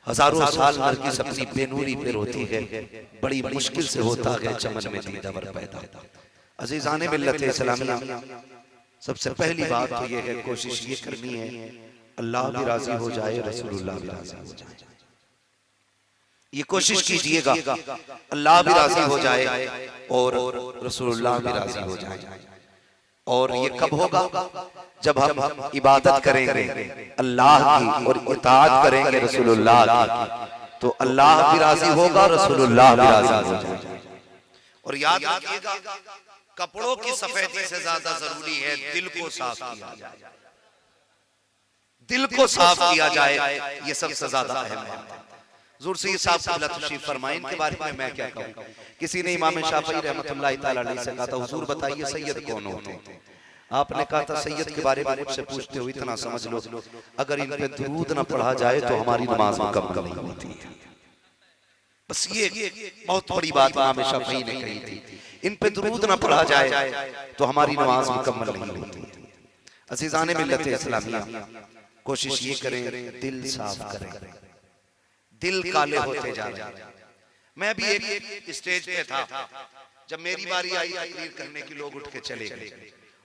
हजारों साल नरगिस अपनी बेनूरी पे रोती है, बड़ी मुश्किल से होता है चमन में दीदावर पैदा। अजीजाने मिल्लत इस्लामिया, सबसे पहली बात तो ये है, कोशिश ये करनी है अल्लाह भी राजी हो जाए, रसूलुल्लाह भी राजी हो जाए। ये कोशिश कीजिएगा अल्लाह भी राजी हो जाए और रसूलुल्लाह भी राजी हो जाए। और ये कब होगा? जब हम इबादत करेंगे अल्लाह की और इताअत करेंगे रसूलुल्लाह की, तो अल्लाह भी राजी होगा, रसूलुल्लाह भी राजी हो जाए। और याद रखिएगा, कपड़ों की सफेदी से ज्यादा जरूरी है दिल को साफ किया जाए। दिल को साफ किया जाए, ये सबसे ज्यादा अहम है। ज़रूर सैयद साहब क़िबला तशरीफ फरमाएं, इनके बारे में मैं क्या कहूँ। किसी ने इमाम शाफ़िई रहमतुल्लाह तआला अलैहि से कहा था, हुजूर बताइए सैयद कौन होते हैं? आपने कहा था सैयद के बारे में मुझसे पूछते हो इतना समझ लो, अगर इन पे दुरूद न पढ़ा जाए तो हमारी नमाज मुकम्मल नहीं होती है। बस ये बहुत बड़ी बात इमाम शाफ़िई ने कही थी, इन पे दुरूद न पढ़ा जाए तो हमारी नमाज मुकम्मल नहीं होती। अज़ीज़ाने मिल्लत इस्लामिया, कोशिश ये करें दिल साफ करें, दिल काले होते जा रहे हैं। मैं भी एक स्टेज पे था, जब मेरी बारी आई तकरीर करने की, लोग उठ के चले गए।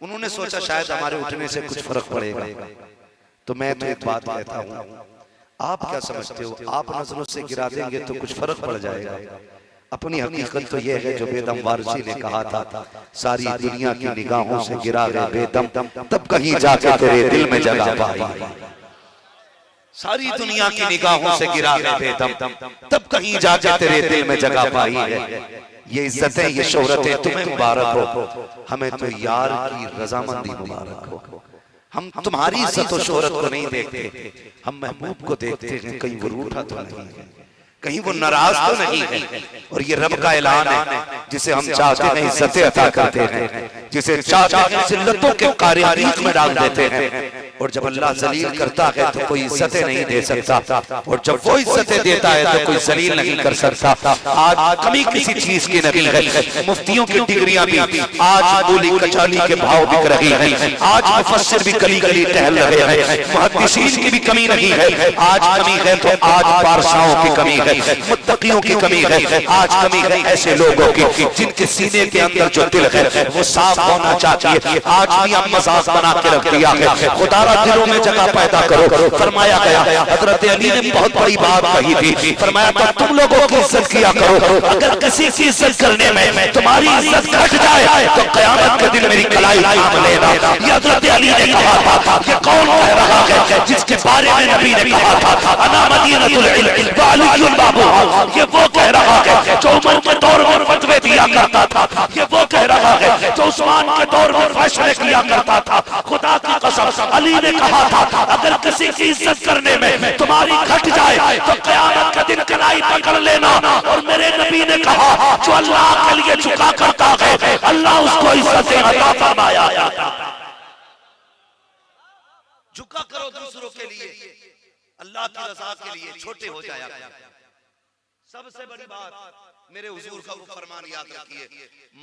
उन्होंने सोचा शायद हमारे उठने से कुछ फर्क पड़ेगा, तो मैं तो एक बात कहता हूँ, आप क्या समझते हो, आप नजरों से गिरा देंगे तो कुछ फर्क पड़ जाएगा? अपनी हकीकत तो यह है जो बेदम वारसी ने कहा था, सारी दुनिया की निगाहों से गिरा गए बेदम, तब कहीं जाके तेरे दिल में जगह पाई। सारी दुनिया की निगाहों से गिरा गए बेदम, तब कहीं जाके तेरे दिल में जगह पाई है। ये इज्जतें, ये शोहरतें तुम्हें मुबारक हो, हमें तो यार की रजामंदी मुबारक हो। हम तुम्हारी इज्जत और शोहरत को नहीं देखते, हम महबूब को देखते हैं। कहीं वो रूठा तो नहीं है, कहीं वो नाराज तो नहीं है। और ये रब का ऐलान है, जिसे हम चाहते हैं इज्जतें अता करते हैं, जिसे चाहते हैं जिल्लतों के कारियारीख में डाल देते हैं। और जब अल्लाह जलील करता है तो कोई इज्जतें नहीं दे सकता, और जब वो इज्जतें देता है तो कोई जलील नहीं कर सकता। आज कमी किसी चीज की नहीं है। मुफ्तियों की डिग्रियां भी आज मूली कचाली के भाव बिक रही है, आज मुफस्सिर भी गली गली टहल रहे हैं, मुहद्दिसीन की भी कमी नहीं है। आज कमी है तो आज पारसाओं की कमी है, मुत्तकियों की कमी है, आज कमी है ऐसे लोगों की जिनके सीने के अंदर जो दिल है वो साफ होना चाहिए। आज भी हम मजाक बना के रख दिया है, खुदा दिलों में जगह पैदा करो। फरमाया गया, हजरत अली ने बहुत बड़ी बात कही थी, फरमाया तो तुम लोगों की इज्जत किया करो, अगर किसी की इज्जत करने में तुम्हारी इज्जत घट जाए तो क़यामत के दिन मेरी कलाई थाम लेना। ये हजरत अली ने कहा था। ये कौन कह रहा है जिसके बारे में नबी ने कहा था अना मदीनतुल इल्म व अलीयुल बाबुहा? ये वो कह रहा है जो उमर के दौर में फतवे दिया करता था, ये वो कह रहा है जो उस्मान के दौर में फैसले किया करता था। खुदा की कसम, अली ने कहा था अगर किसी की इज्जत करने में तुम्हारी घट जाए तो क़यामत के दिन कलाई पकड़ लेना। और मेरे नबी ने कहा जो अल्लाह के लिए झुका करता है अल्लाह उसको इज्जत अता फरमाया। झुका करो दूसरों के लिए, अल्लाह की रज़ा के लिए छोटे हो जाया। सबसे बड़ी बात मेरे हुजूर का फरमान याद रखिए,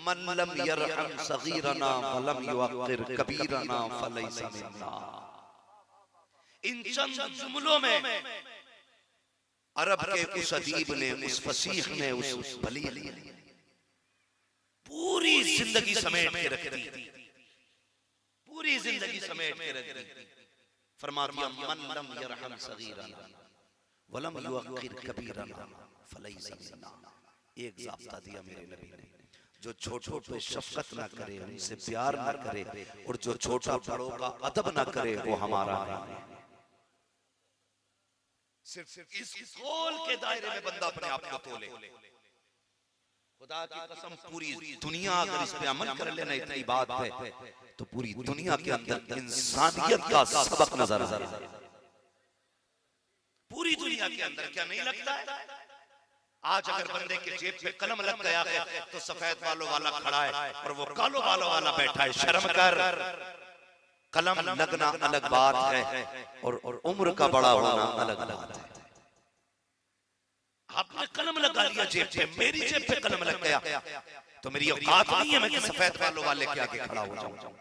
मन लम यरहम सगीरना व लम युअक्किर कबीरना फलैसा मिन्ना। इन चंद जुमलों में अरब के उस अदीब ने, उस फसीह ने, उस बलीग ने पूरी जिंदगी समेट के रख दी, पूरी जिंदगी समेट के रख दी। फरमा दिया मन लम यरहम सगीरना व लम युअक्किर कबीरना फलैसा मिन्ना। एक ज़ाब्ता दिया मेरे नबी ने, जो छोटों पे शफकत ना करे, उनसे प्यार ना करे, और जो छोटा बड़ों का अदब ना करे वो हमारा नहीं। सिर्फ इस कौल के दायरे में बंदा अपने आप को तोले। खुदा की कसम, पूरी दुनिया अगर इस पे अमल कर लेना, इतनी बात है, तो पूरी दुनिया के अंदर इंसानियत का सबक नजर आ रहा है। पूरी दुनिया के अंदर क्या नहीं लगता है? आज अगर बंदे के जेब पे कलम लग गया है तो सफेद बालों वाला खड़ा है और वो कालो बालों वाला बैठा है। शर्म कर, कलम लगना अलग बात है और उम्र का बड़ा होना अलग बात है। आपने कलम लगा लिया जेब पे, मेरी जेब पे कलम लग गया तो मेरी औकात नहीं है मैं कि सफेद बालों वाले के आगे खड़ा हो जाऊं।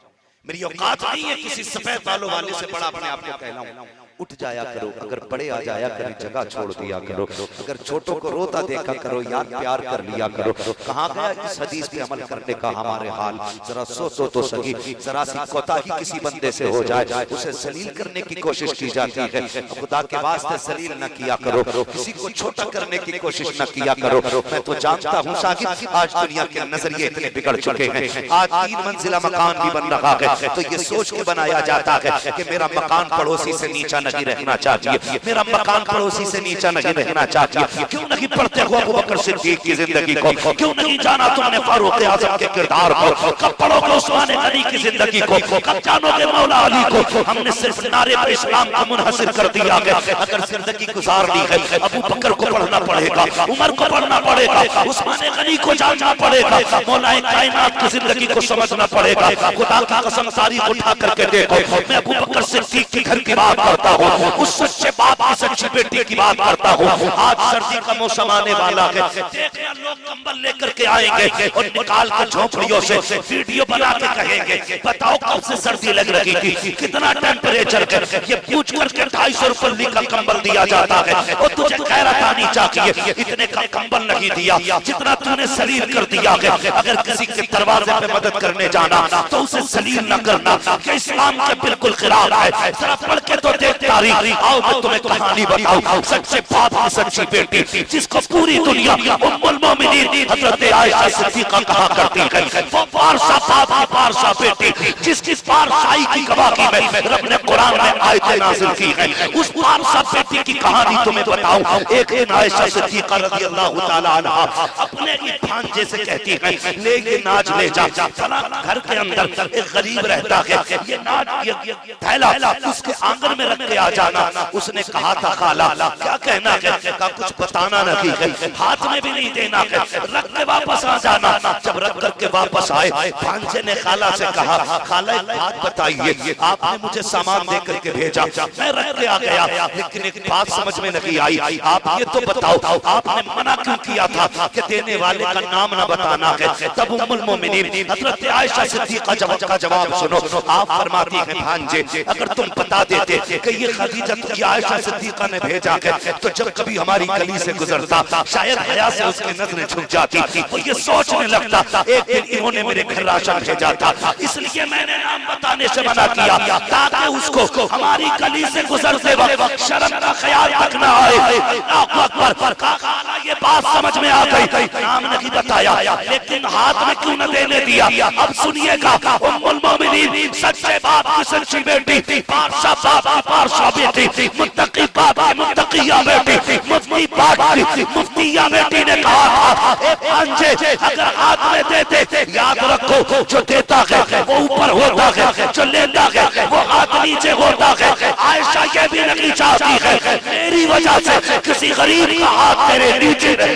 मेरी औकात नहीं है किसी सफेद बालों वाले से बड़ा अपने आप को कहलाऊं। उठ जाया करो, अगर बड़े आ जाया करें जगह छोड़ दिया करो, अगर छोटों को रोता देखा करो, याद प्यार कर लिया करो। कहाँ गया इस हदीस पे अमल करने का हमारे हाल? जरा सोचो तो सही, जरा सी कोताही किसी बंदे से हो जाए उसे जलील करने की कोशिश की जाती है। खुदा के वास्ते जलील न किया करो, किसी को छोटा करने की कोशिश न किया करो। मैं तो जानता हूँ साकिब आज दुनिया के नजरिए इतने बिगड़ चुके हैं, आज 3 मंजिला मकान भी बन रहा है तो ये सोच के बनाया जाता है कि मेरा मकान पड़ोसी से नीचा नहीं रहना चाहिए, मेरा मकान पड़ोसी से नीचा नहीं रहना चाहिए। क्यों नहीं पढ़ते हो अबू बकर सिद्दीक की जिंदगी को? क्यों नहीं जाना तुमने फारूक आजम के किरदार को? कब पढ़ोगे उस्मान गनी की जिंदगी को? कब जानोगे मौला अली को? हमने सिर्फ नारे पर इस्लाम को मुनहसिर कर दिया है। अगर जिंदगी गुजारनी है अबू बकर को पढ़ना पड़ेगा, उमर को पढ़ना पड़ेगा, उस्मान गनी को जानना पड़ेगा, मौलाए कायनात की जिंदगी को समझना पड़ेगा। खुदा की कसम तारीख उठा करके देखो, मैं अबू बकर सिद्दीक के घर की बात करता हूँ, उस सच्चे बाप की सच्ची बेटी की बात करता हूँ। आज सर्दी का मौसम आने वाला है, देखना लोग कंबल लेकर के आएंगे और निकाल के झोपड़ियों से वीडियो बना के कहेंगे बताओ कब से सर्दी लग रही थी, कितना टेम्परेचर है। ये पूछ करके 250 रुपये का कंबल दिया जाता है और तुझे गैरत आनी चाहिए, इतने का कंबल नहीं दिया जितना तूने सलील कर दिया है। अगर किसी के दरवाजे पे मदद करने जाना तो उसे सलील न करना, ये इस्लाम के बिल्कुल खिलाफ है। जरा पढ़ के तो देख तारीख। आओ मैं तुम्हें कहानी बताऊं सच्चे बाप की सच्ची बेटी, जिसको पूरी दुनिया उम्मुल मोमिनीन हजरत आयशा सिद्दीका कहा करती है। वो पारसा बाप की पारसा बेटी, जिसकी पारसाई की गवाही में रब ने कुरान में आयतें नाज़िल की है। उस पारसा बेटी की कहानी तुम्हें बताऊं। एक दिन आयशा सिद्दीका रज़ियल्लाहु ताला अन्हा अपने ही भांजे से कहती है ले ये नाज ले जा, घर के अंदर एक गरीब रहता है, ये नाज ये थैला उसके आंगन में रख के आ जाना। उसने कहा था खाला क्या कहना है? का कुछ बताना नहीं है, हाथ में भी नहीं देना है, रख के वापस आ जाना। जब रख करके वापस आए भांजे ने खाला से कहा खाला एक बात बताइए, आपने मुझे सामान दे करके भेजा, मैं रख के आ गया, लेकिन एक बात समझ में नहीं आई, आप ये तो बताओ आपने मना क्यों किया था कि देने वाले का नाम ना बताना है? तब उम्मुल मोमिनीन हजरत आयशा सिद्दीका का जवाब सुनो। आप फरमाती हैं भांजे अगर तुम बता देते कि ये खदीजा की आयशा सिद्दीका ने भेजा है तो जब कभी हमारी गली से गुजरता शायद हया से उसकी नजरें झुक जाती और ये सोचने लगता एक दिन इन्होंने मेरे घर राशन भेजा था, इसलिए मैंने नाम बताने से मना किया ताकि उसको हमारी गली से गुजरते वक्त शर्म का ख्याल तक न आए। अल्लाहू अकबर। खाला ये बात समझ में आ गई, नाम नहीं बताया लेकिन हाथ में क्यों न देने दिया। अब सुनिएगा उम्मुल मोमिनीन सच्चे बाप की सच्ची बेटी, पारसा बाप की पारसा बेटी, मुत्तकी बाप की मुत्तकिया बेटी, मुफ्ती बाप की मुफ्तिया बेटी ने कहा था ए भांजे अगर हाथ में देते याद रखो जो देता है वो ऊपर होता है, जो लेता है वो हाथ नीचे होता है। आयशा ये भी नहीं चाहती है मेरी वजह से किसी गरीब का हाथ तेरे नीचे रहे।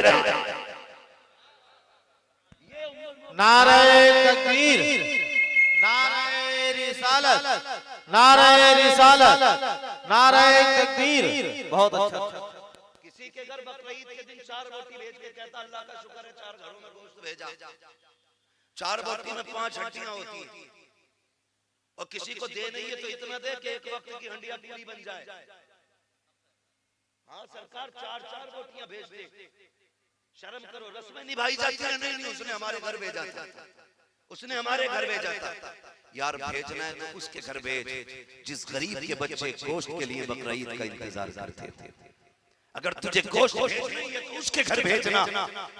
नारे तकबीर, नारे रिसालत, नारे रिसालत, नारे तकबीर। बहुत अच्छा। किसी के घर बकरीद के दिन 4 रोटी भेज के कहता अल्लाह का शुक्र है 4 घरों में गोश्त भेजा, 4 रोटी में 5 हड्डियां होती हैं और किसी को दे नहीं है तो इतना दे कि एक वक्त की हंडिया पूरी बन जाए। हाँ सरकार 4-4 रोटियां भेज दे, शर्म करो, रस्में निभाई जाती है। नहीं उसने हमारे घर भेजा था, उसने हमारे घर भेजा था। यार भेजना है तो उसके घर भेज जिस गरीब के बच्चे गोश्त के लिए बकरीद का इंतजार करते थे। अगर तुझे गोश्त भेजना है तो उसके घर भेजना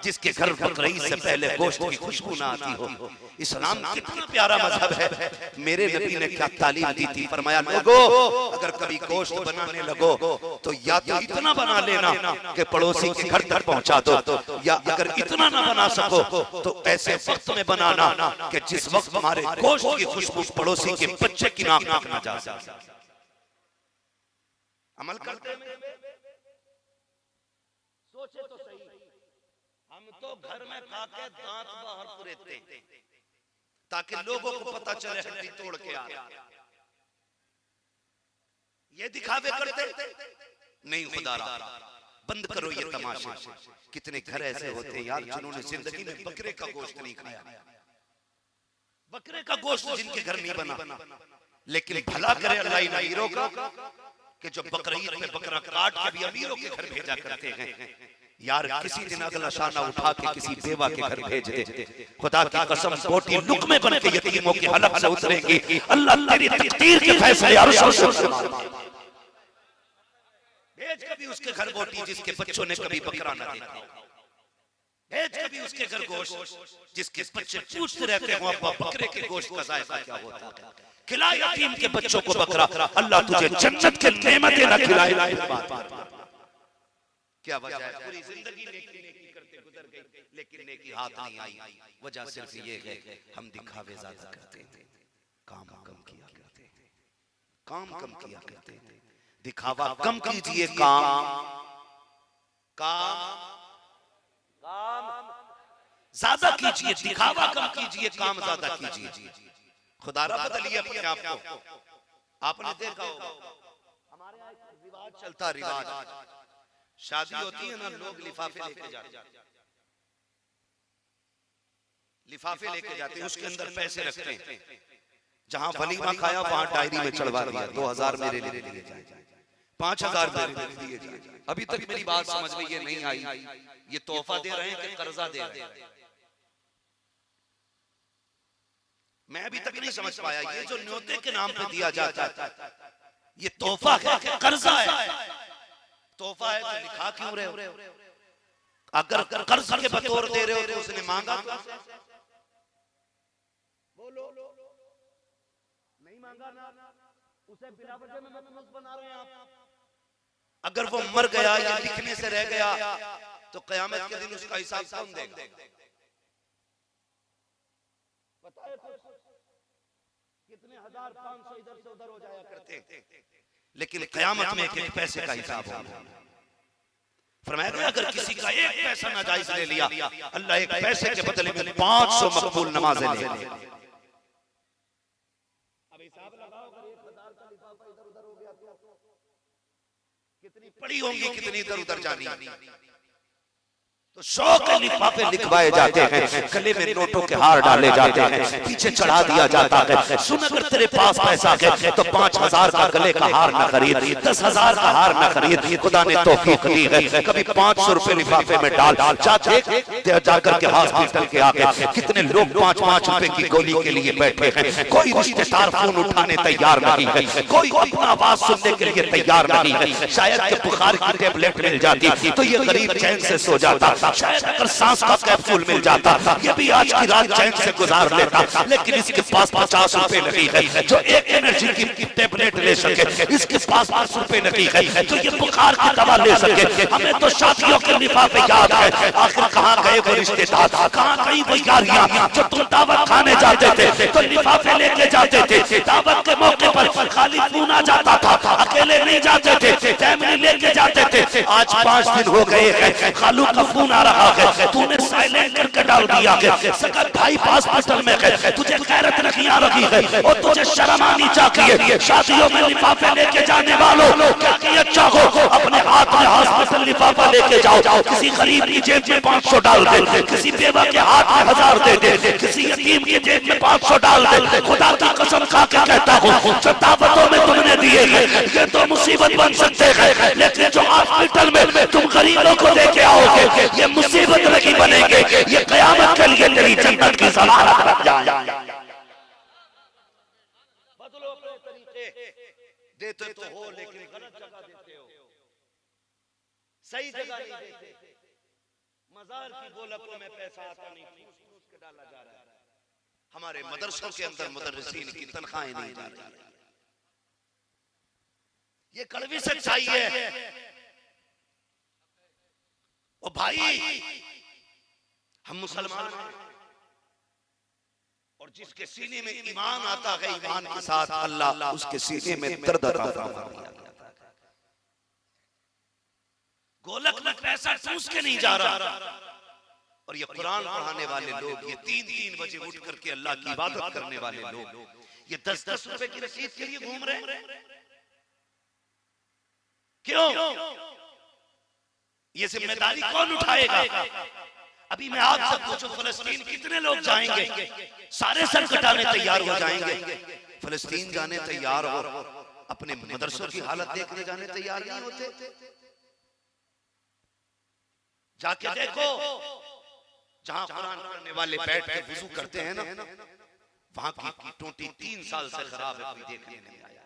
जिसके घर बकरीद से पहले गोश्त की खुशबू ना आती हो। इस्लाम कितना प्यारा मजहब है। मेरे नबी ने क्या तालीम दी थी, फरमाया लोगों अगर कभी गोश्त बनाने लगो तो या तो इतना बना लेना कि पड़ोसी के घर तक पहुंचा दो, या अगर इतना ना बना सको तो ऐसे वक्त में बनाना कि जिस वक्त हमारे गोश्त की खुशबू पड़ोसी के बच्चे की नाक तक ना जा सके। अमल करते हैं। सोचे तो सही, हम तो घर में खा के दांत बाहर पुरेते ताकि लोगों को पता चले हड्डी तोड़ के आ रहा। ये दिखावे करते नहीं, खुदा रहा बंद करो ये तमाशे। कितने घर ऐसे होते हैं यार जिन्होंने जिंदगी में बकरे का गोश्त नहीं खाया, बकरे का गोश्त जिनके घर नहीं बना। लेकिन भला करे अल्लाह इन हीरो का कि जो बकरीद पे बकरा काट के भी अमीरों के घर भेजा करते हैं, यार किसी दिन अगला शाना उठा के किसी बेवा के घर भेज दे, खुदा की कसम बोटी लुकमे बन के यतीमों के हलक से उतरेंगी। अल्लाह तेरी तकदीर के फैसले अर्श से भेज कभी उसके घर बोटी जिसके बच्चों ने कभी बकरा ना देखा, भेज कभी उसके घर गोश्त जिसके बच्चे पूछते रहते हैं अब्बा बकरे के गोश्त का जायका क्या होता है, खिला यतीम के बच्चों को बकरा, अल्लाह तुझे जन्नत के नेमतें ना खिलाए। क्या वजह है? पूरी जिंदगी नेकी करते गुजर गई, लेकिन नेकी हाथ नहीं आई। वजह सिर्फ ये है हम दिखावे ज्यादा करते थे, काम कम किया करते थे, काम कम किया करते थे। दिखावा कम कीजिए, काम ज्यादा कीजिए, दिखावा कम कीजिए, काम ज्यादा कीजिए। खुदारा बदलिए अपने आप को। आपने देखा होगा हमारे यहाँ रिवाज चलता, रिवाज शादी होती है ना, लोग लिफाफे लेके जाते हैं, लिफाफे लेके जाते हैं, उसके अंदर पैसे रखते हैं। जहां वलीमा खाया वहां डायरी में चढ़वा दिया 2000 मेरे लिए दिए जाए, 5000 मेरे लिए दिए जाए। अभी तक मेरी बात समझ में ये नहीं आई, ये तोहफा दे रहे हैं कि कर्जा दे रहे हैं, मैं अभी तक नहीं समझ पाया। ये जो न्योते के नाम पे दिया जाता है ये तोहफा है कि कर्जा है? तोहफा है तो लिखा क्यों रहे हो? अगर कर्ज के बतौर दे रहे हो तो उसने मांगा तो बोलो, नहीं मांगा ना, उसे बिना वजह में मत बना रहे हैं आप। अगर वो मर गया या लिखने से रह गया तो कयामत के दिन उसका हिसाब कौन देगा? बताए कितने 1500 इधर से उधर हो जाया करते, लेकिन कयामत में एक पैसे का हिसाब होगा। फरमाया अगर किसी का एक पैसा नाजायज ले लिया, अल्लाह एक पैसे के बदले में 500 मकबूल नमाजें ले लेगा। अब हिसाब लगाओ, अगर 1000 का लिफाफा इधर उधर हो गया तो कितनी पड़ी होंगी, कितनी इधर उधर जानी। तो 100 के लिफाफे लिखवाए जाते हैं, गले में नोटों के हार डाले जाते हैं, पीछे चढ़ा दिया जाता है। सुन अगर तेरे पास पैसा है तो 5000 का गले का हार न खरीद, 10,000 का हार न खरीद। खुदा ने तौफीक दी है, कभी 500 रुपए लिफाफे में डाल जाकर के हॉस्पिटल के आगे कितने लोग 5-5 रुपए की गोली के लिए बैठे हैं। कोई रिश्तेदार फोन उठाने तैयार नहीं है, कोई अपना आवाज सुनने के लिए तैयार नहीं है। शायद बुखार की टेबलेट मिल जाती तो ये गरीब चैन से सो जाता, शायद अगर सांस का कैप्सूल मिल जाता ये भी आज की रात चैन से गुजार लेता। लेकिन इसके पास 50 रुपए नहीं है जो एक एनर्जी की टेबलेट ले सके, इसके पास 5 रुपए नहीं है जो ये बुखार की दवा ले सके। हमें तो शादियों के लिफाफे याद है, आखिर कहाँ गए वो रिश्तेदार, कहाँ गई वो यारियां जो तुम दावत खाने जाते थे तो लिफाफे लेके जाते थे। दावत के मौके पर खाली फोन आ जाता था, अकेले नहीं जाते थे, फैमिली लेके जाते थे। आज 5 दिन हो गए हैं, खालू का फोन आ रहा है, तूने साइलेंट करके डाल दिया है। सगत भाई हॉस्पिटल में है, तुझे गैरत नहीं आ रही है और तुझे शर्म आनी चाहिए। शादियों में लिफाफे लेके जाने वालों क्या किया चाहो, अपने हाथ में हॉस्पिटल लिफाफा लेके जाओ, किसी गरीब की जेब में 500 डाल दे, किसी बेवा के हाथ में 1000 दे दे, किसी यतीम की जेब में 500 डाल दे। खुदा की कसम खा के कहता हूँ जो दावतों में तुमने दिए हैं ये तो मुसीबत बन सकते हैं, लेकिन जो हॉस्पिटल में तुम गरीबों को लेके आओगे ये मुसीबत नहीं बनेंगे, ये कयामत के लिए तेरी जन्नत की ज़मानत बन जाएगा। बदलो अपने तरीके, देते तो हो लेकिन गलत जगह देते हो, सही जगह नहीं देते। मजार की गोलकों में पैसा आता नहीं, फूस के डाला जा रहा है। हमारे मदरसों के अंदर मुदर्रिसीन की तनख्वाहें नहीं जा रही, ये कड़वी सच्चाई है। ओ भाई हम मुसलमान हैं और जिसके सीने में ईमान आता है ईमान के साथ अल्लाह उसके सीने में दर्द अता फरमाता है। गोलक में पैसा ठूस के नहीं जा रहा। और ये कुरान पढ़ाने वाले लोग, ये 3-3 बजे उठ करके अल्लाह की इबादत करने वाले लोग, ये 10-10 रुपए की रसीद के लिए घूम रहे हैं। क्यों? ये जिम्मेदारी कौन उठाएगा? अभी मैं आपसे पूछूं फलस्तीन कितने लोग जाएंगे? सारे सर कटाने तैयार हो जाएंगे। फलस्तीन जाने तैयार हो अपने मदरसों की हालत देखने जाने तैयार नहीं होते। जाके देखो जहां कुरान पढ़ने वाले बैठ के वुजू करते हैं ना, वहां की टोटी 3 साल से खराब है, कोई देखने नहीं आया।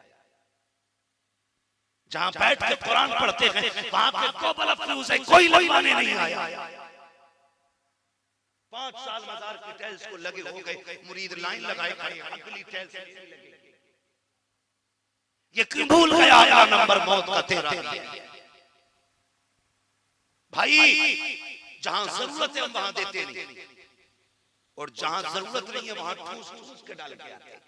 जहां बैठ के कुरान पढ़ते हैं वहां पे दो बल्ब फ्यूज है, कोई लगवाने नहीं आया। 5 साल मजार की टाइल्स को लगे हो गए, मुरीद लाइन लगाए खड़े, अगली टाइल्स नहीं लगे। ये क्यों भूल गया अगला नंबर मौत का तेरा भाई। जहां जरूरत है वहां देते नहीं, और जहां जरूरत नहीं है वहां ठूस ठूस के डाल के आते हैं।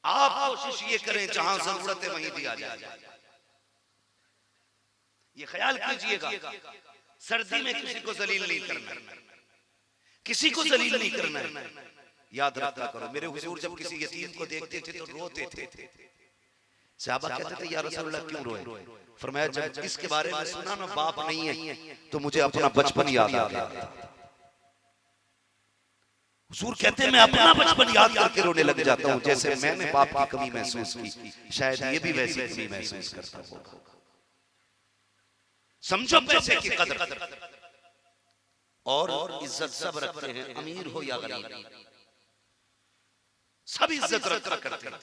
आप कोशिश ये करें जहां जरूरत है वहीं दिया जाए। ये ख्याल कीजिएगा, सर्दी में किसी को जलील नहीं करना, किसी को जलील नहीं करना है, याद रखा करो। मेरे हुजूर जब किसी यतीम को देखते थे तो रोते थे। सहाबा कहते थे या रसूलल्लाह क्यों रोए? फरमाया जब इसके बारे में सुना ना बाप नहीं है तो मुझे अपना बचपन याद आ गया। हुजूर कहते हैं मैं अपना बचपन याद करके रोने लग जाता हूं, जैसे मैंने बाप की कमी महसूस की, शायद ये भी वैसी कमी महसूस करता होगा। समझो पैसे की कदर और इज्जत सब रखते हैं, अमीर हो या गरीब, सब इज्जत रखा करते हैं।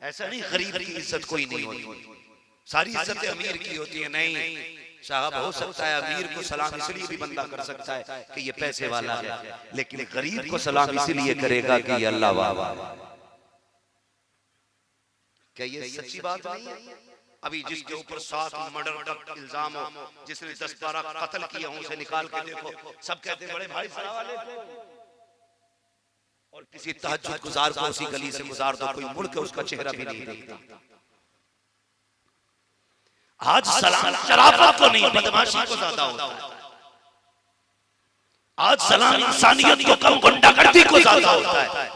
ऐसा नहीं गरीब की इज्जत कोई नहीं होती, सारी इज्जतें अमीर की होती है। नहीं साहब, हो सकता है अमीर को सलाम इसलिए भी बंदा कर सकता है कि ये पैसे वाला है, लेकिन गरीब को सलाम इसलिए करेगा कि ये अल्लाह वाला। क्या ये सच्ची बात नहीं है? अभी जिसके ऊपर 7 मर्डर तक इल्जाम हो, जिसने 10-12 कत्ल किए हों, उसे निकाल के देखो, सब कहते बड़े भाई सलाम वाले। और किसी तहज्जुद गुजार को उसी गली से गुजार दो, कोई मुड़ के उसका चेहरा भी नहीं देखता। आज सलाम शराफत को नहीं, बदमाशी को ज्यादा होता है। आज सलाम इंसानियत को कम, गुंडागर्दी को ज्यादा होता है।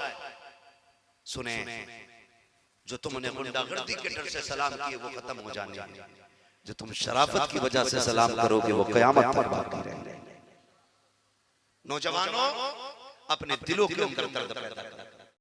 सुने, जो तुमने गुंडागर्दी के डर से सलाम किए वो खत्म हो जाने हैं, जो तुम शराफत की वजह से सलाम करोगे वो कयामत तक बाकी रहेंगे। नौजवानों, अपने दिलों के अंदर दर्द पैदा करो।